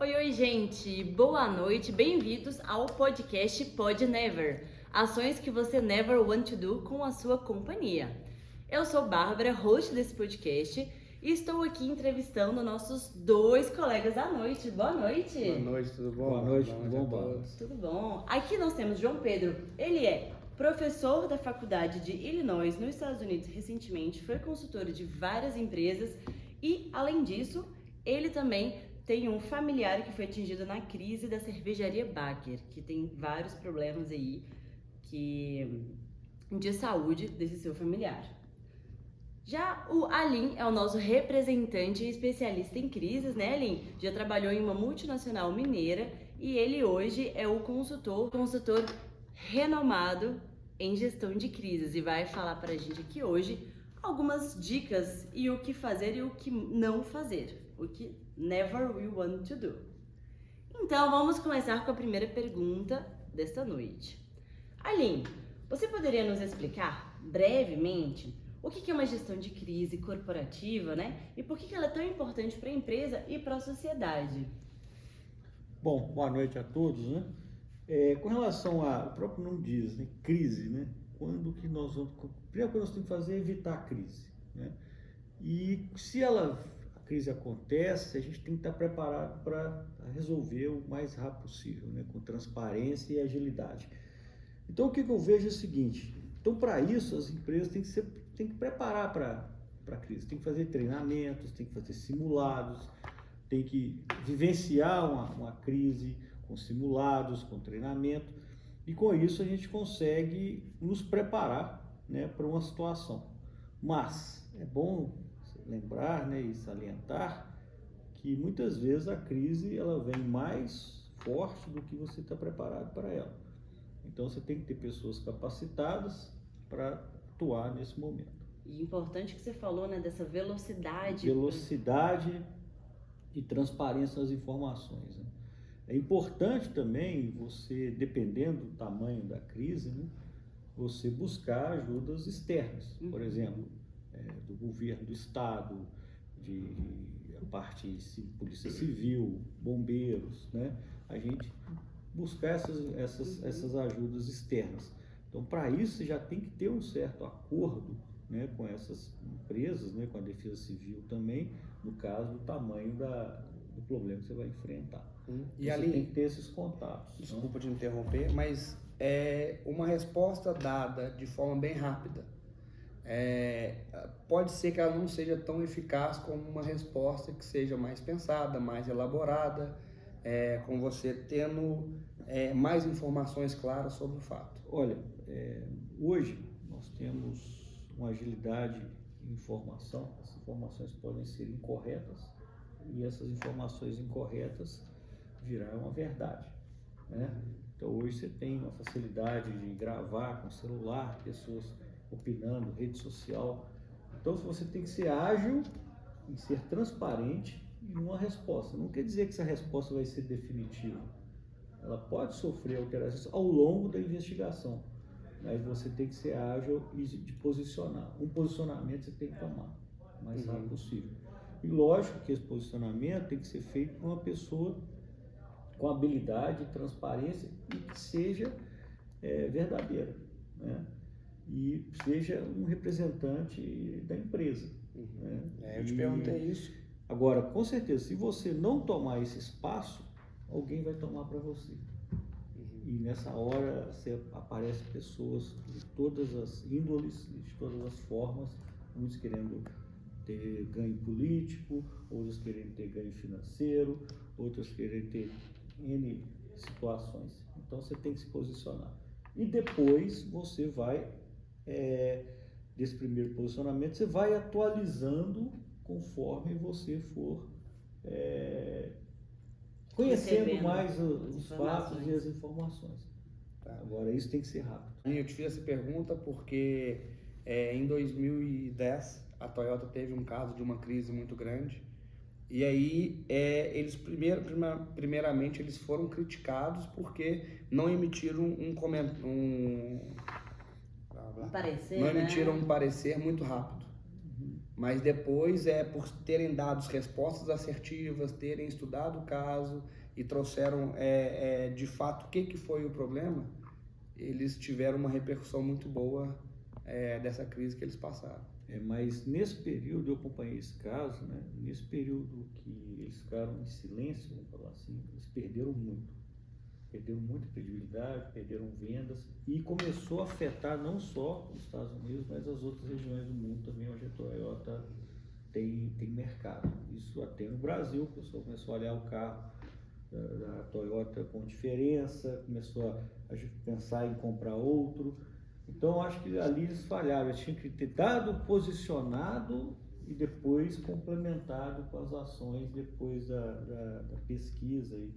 Oi, oi, gente! Boa noite, bem-vindos ao podcast Pod Never. Ações que você never want to do com a sua companhia. Eu sou Bárbara, host desse podcast, e estou aqui entrevistando nossos dois colegas da noite. Boa noite! Boa noite, tudo bom? Boa noite, tudo bom, Bárbara? Tudo bom? Aqui nós temos João Pedro. Ele é professor da Faculdade de Illinois, nos Estados Unidos, recentemente, foi consultor de várias empresas e, além disso, ele também tem um familiar que foi atingido na crise da cervejaria Baker, que tem vários problemas aí de saúde desse seu familiar. Já o Alim é o nosso representante e especialista em crises, né, Alim? Já trabalhou em uma multinacional mineira e ele hoje é o consultor renomado em gestão de crises e vai falar pra gente aqui hoje algumas dicas e o que fazer e o que não fazer, o que never we want to do. Então vamos começar com a primeira pergunta desta noite. Aline, você poderia nos explicar brevemente o que é uma gestão de crise corporativa, né? E por que ela é tão importante para a empresa e para a sociedade? Bom, boa noite a todos, né? Com relação ao próprio nome diz, né? Crise, né? Quando que nós vamos... Primeira coisa que nós temos que fazer é evitar a crise, né? E se a crise acontece, a gente tem que estar preparado para resolver o mais rápido possível, né? Com transparência e agilidade. Então, o que eu vejo é o seguinte, então para isso as empresas têm que preparar para a crise, tem que fazer treinamentos, tem que fazer simulados, tem que vivenciar uma crise com simulados, com treinamento, e com isso a gente consegue nos preparar, né, para uma situação. Mas é bom lembrar, né, e salientar que muitas vezes a crise ela vem mais forte do que você está preparado para ela. Então você tem que ter pessoas capacitadas para atuar nesse momento. E importante que você falou, né, dessa velocidade. Velocidade e transparência nas informações, né? É importante também você, dependendo do tamanho da crise, né, você buscar ajudas externas, por exemplo, do governo, do estado, de a parte polícia civil, bombeiros, né? A gente buscar essas ajudas externas. Então, para isso, você já tem que ter um certo acordo, né, com essas empresas, né, com a Defesa Civil também, no caso do tamanho do problema que você vai enfrentar. E você ali, tem que ter esses contatos. desculpa te interromper, mas é uma resposta dada de forma bem rápida. Pode ser que ela não seja tão eficaz como uma resposta que seja mais pensada, mais elaborada, com você tendo mais informações claras sobre o fato. Olha, hoje nós temos uma agilidade em informação, as informações podem ser incorretas e essas informações incorretas virarão uma verdade, né? Então hoje você tem uma facilidade de gravar com celular, pessoas opinando, rede social. Então você tem que ser ágil em ser transparente em uma resposta. Não quer dizer que essa resposta vai ser definitiva. Ela pode sofrer alterações ao longo da investigação, mas você tem que ser ágil e de posicionar. Um posicionamento você tem que tomar o mais rápido possível. E lógico que esse posicionamento tem que ser feito por uma pessoa com habilidade, transparência e que seja verdadeira, né? E seja um representante da empresa. Né? Eu te perguntei isso. Agora, com certeza, se você não tomar esse espaço, alguém vai tomar para você. E nessa hora aparecem pessoas de todas as índoles, de todas as formas, uns querendo ter ganho político, outros querendo ter ganho financeiro, outros querendo ter N situações. Então você tem que se posicionar. E depois você vai, desse primeiro posicionamento, você vai atualizando conforme você for conhecendo mais os fatos e as informações. Tá. Agora, isso tem que ser rápido. Eu te fiz essa pergunta porque em 2010 a Toyota teve um caso de uma crise muito grande e aí eles primeiramente eles foram criticados porque não emitiram um parecer muito rápido. mas depois por terem dado respostas assertivas, terem estudado o caso e trouxeram de fato o que foi o problema, eles tiveram uma repercussão muito boa dessa crise que eles passaram. Mas nesse período, eu acompanhei esse caso, né? Nesse período que eles ficaram em silêncio, vamos falar assim, eles perderam muita credibilidade, perderam vendas e começou a afetar não só os Estados Unidos, mas as outras regiões do mundo também, onde a Toyota tem mercado. Isso até no Brasil, o pessoal começou a olhar o carro da Toyota com diferença, começou a pensar em comprar outro. Então, eu acho que ali eles falharam, eles tinham que ter dado posicionado e depois complementado com as ações depois da pesquisa e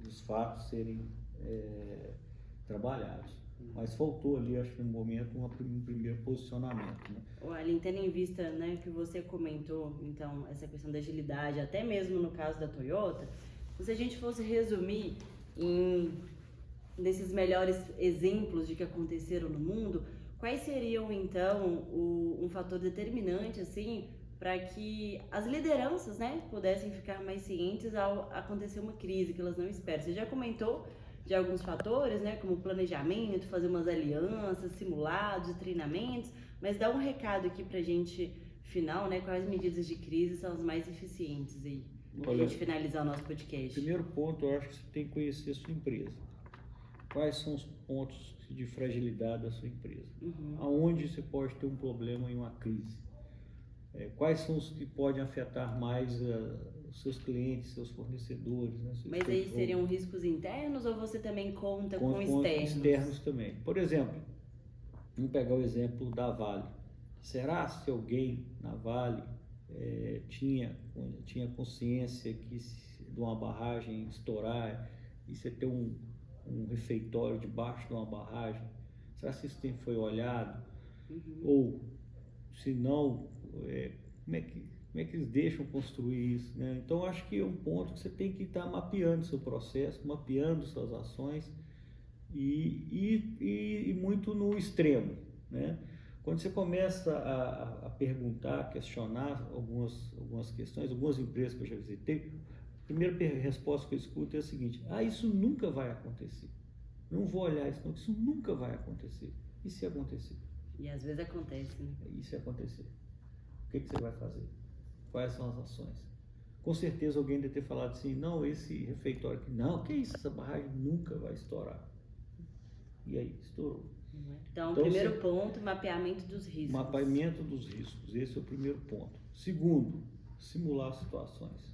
dos fatos serem trabalhados. Mas faltou ali, acho que no momento, um primeiro posicionamento. Né? Olha, tendo em vista, né, que você comentou, então, essa questão da agilidade, até mesmo no caso da Toyota, se a gente fosse resumir nesses melhores exemplos de que aconteceram no mundo, quais seriam, então, um fator determinante, assim, para que as lideranças, né, pudessem ficar mais cientes ao acontecer uma crise que elas não esperam? Você já comentou de alguns fatores, né, como planejamento, fazer umas alianças, simulados e treinamentos, mas dá um recado aqui para a gente, final, né, quais medidas de crise são as mais eficientes aí, para a gente finalizar o nosso podcast. Primeiro ponto, eu acho que você tem que conhecer a sua empresa. Quais são os pontos de fragilidade da sua empresa? Aonde você pode ter um problema em uma crise? Quais são os que podem afetar mais os seus clientes, seus fornecedores? Né? Mas aí seriam riscos internos ou você também conta com externos? Externos também. Por exemplo, vamos pegar o exemplo da Vale. Será se alguém na Vale tinha consciência que de uma barragem estourar e você ter um refeitório debaixo de uma barragem, será que isso foi olhado? Ou, se não, como é que eles deixam construir isso? Né? Então, acho que é um ponto que você tem que estar mapeando seu processo, mapeando suas ações e muito no extremo. Né? Quando você começa a perguntar, a questionar algumas questões, algumas empresas que eu já visitei, a primeira resposta que eu escuto é a seguinte: isso nunca vai acontecer. Não vou olhar isso, não, isso nunca vai acontecer. E se acontecer? E às vezes acontece, né? E se acontecer? O que você vai fazer? Quais são as ações? Com certeza alguém deve ter falado assim: não, esse refeitório aqui, não, que isso, essa barragem nunca vai estourar. E aí, estourou. Então primeiro ponto, mapeamento dos riscos. Mapeamento dos riscos, esse é o primeiro ponto. Segundo, simular situações.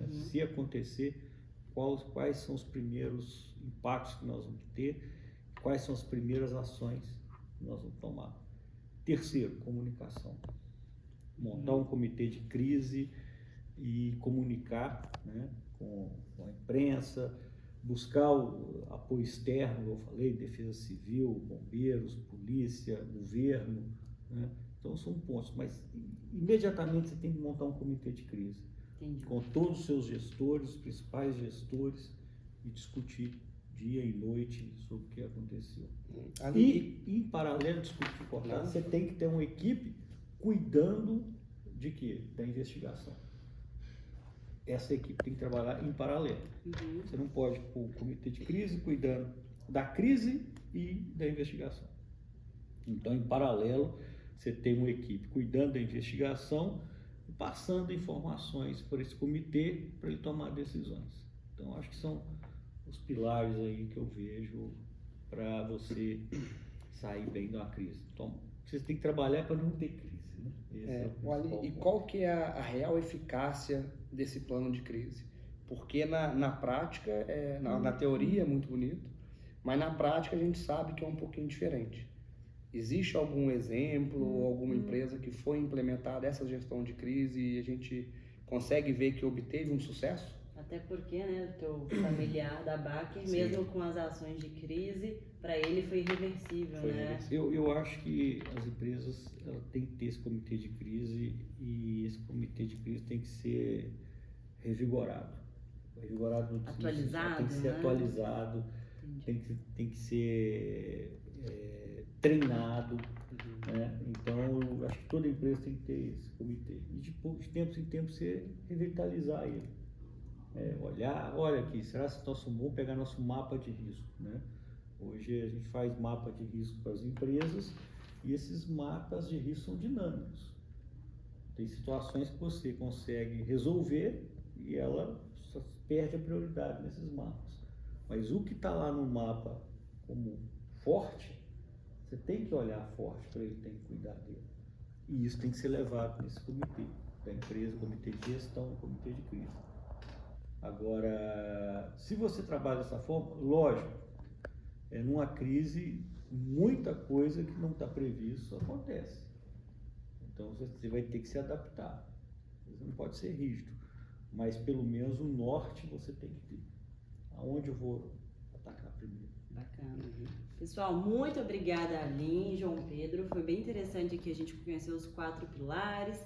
Se acontecer, quais são os primeiros impactos que nós vamos ter, quais são as primeiras ações que nós vamos tomar. Terceiro, comunicação. Montar um comitê de crise e comunicar, né, com a imprensa, buscar o apoio externo, eu falei, defesa civil, bombeiros, polícia, governo, né? Então são pontos, mas imediatamente você tem que montar um comitê de crise. Entendi. Com todos os seus gestores, os principais gestores, e discutir dia e noite sobre o que aconteceu. E, em paralelo, você tem que ter uma equipe cuidando de quê? Da investigação. Essa equipe tem que trabalhar em paralelo. Você não pode pôr o comitê de crise cuidando da crise e da investigação. Então, em paralelo, você tem uma equipe cuidando da investigação, passando informações para esse comitê para ele tomar decisões. Então, acho que são os pilares aí que eu vejo para você sair bem de uma crise. Então, você tem que trabalhar para não ter crise. Né? E qual que é a real eficácia desse plano de crise? Porque na prática, na teoria é muito bonito, mas na prática a gente sabe que é um pouquinho diferente. Existe algum exemplo ou alguma empresa que foi implementada essa gestão de crise e a gente consegue ver que obteve um sucesso? Até porque, né, o teu familiar da Baker, mesmo com as ações de crise, para ele foi irreversível, né? Eu acho que as empresas têm que ter esse comitê de crise e esse comitê de crise tem que ser revigorado. Revigorado no atualizado, tem que ser atualizado, tem que ser treinado, né? Então, eu acho que toda empresa tem que ter esse comitê. E de tempos em tempos você revitalizar ele. Olha aqui, será que vamos pegar nosso mapa de risco, né? Hoje a gente faz mapa de risco para as empresas e esses mapas de risco são dinâmicos. Tem situações que você consegue resolver e ela só perde a prioridade nesses mapas. Mas o que está lá no mapa como forte, você tem que olhar forte para ele, tem que cuidar dele. E isso tem que ser levado nesse comitê da empresa, comitê de gestão, comitê de crise. Agora, se você trabalha dessa forma, lógico, numa crise, muita coisa que não está previsto acontece. Então você vai ter que se adaptar. Você não pode ser rígido, mas pelo menos o norte você tem que ter. Aonde eu vou atacar primeiro? Bacana, viu? Pessoal, muito obrigada, Aline, João Pedro. Foi bem interessante aqui a gente conhecer os 4 pilares.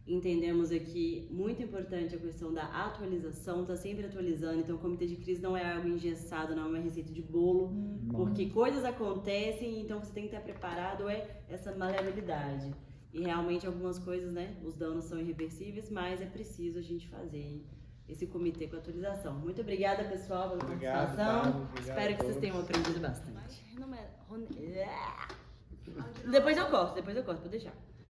Entendemos aqui, muito importante a questão da atualização, tá sempre atualizando. Então, o comitê de crise não é algo engessado, não é uma receita de bolo, porque coisas acontecem, então você tem que estar preparado, essa maleabilidade. E realmente algumas coisas, né, os danos são irreversíveis, mas é preciso a gente fazer esse comitê com atualização. Muito obrigada, pessoal, pela participação. Espero que vocês tenham aprendido bastante. Depois eu corto, pode deixar.